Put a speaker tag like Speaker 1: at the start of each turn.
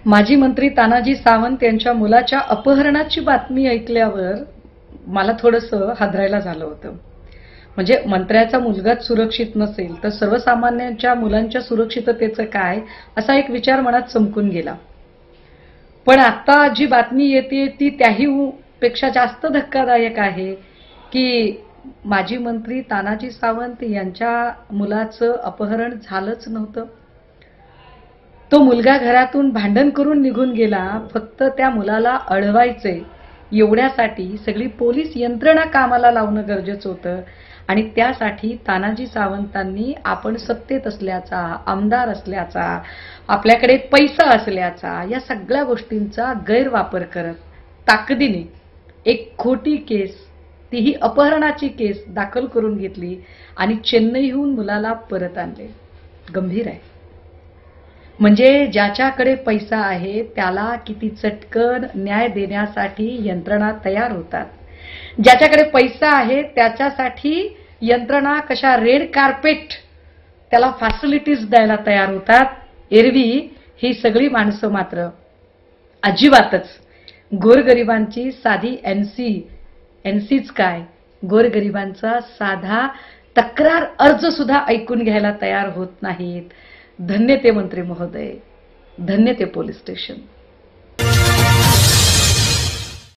Speaker 1: माजी मंत्री तानाजी सावंत यांच्या मुलाच्या अपहरणाची बातमी ऐकल्यावर मला थोडंसं हादरायला झालं होतं. म्हणजे मंत्र्याचा मुलगाच सुरक्षित नसेल तर सर्वसामान्यांच्या मुलांच्या सुरक्षिततेचं काय, असा एक विचार मनात चमकून गेला. पण आता जी बातमी येते ती त्याही पेक्षा जास्त धक्कादायक आहे की माजी मंत्री तानाजी सावंत यांच्या मुलाचं अपहरण झालंच नव्हतं. तो मुलगा घरातून भांडण करून निघून गेला. फक्त त्या मुलाला अडवायचे एवढ्यासाठी सगळी पोलीस यंत्रणा कामाला लावणं गरजेचं होतं. आणि त्यासाठी तानाजी सावंतांनी आपण सत्तेत असल्याचा, आमदार असल्याचा, आपल्याकडे पैसा असल्याचा, या सगळ्या गोष्टींचा गैरवापर करत ताकदीने एक खोटी केस, तीही अपहरणाची केस दाखल करून घेतली आणि चेन्नईहून मुलाला परत आणले. गंभीर आहे. म्हणजे ज्याच्याकडे पैसा आहे त्याला किती चटकन न्याय देण्यासाठी यंत्रणा तयार होतात. ज्याच्याकडे पैसा आहे त्याच्यासाठी यंत्रणा कशा रेड कार्पेट त्याला फॅसिलिटीज द्यायला तयार होतात. एरवी ही सगळी माणसं मात्र अजिबातच गोरगरिबांची साधी एनसीच काय, गोरगरिबांचा साधा तक्रार अर्ज सुद्धा ऐकून घ्यायला तयार होत नाहीत. धन्य ते मंत्री महोदय, धन्य ते पोलीस स्टेशन.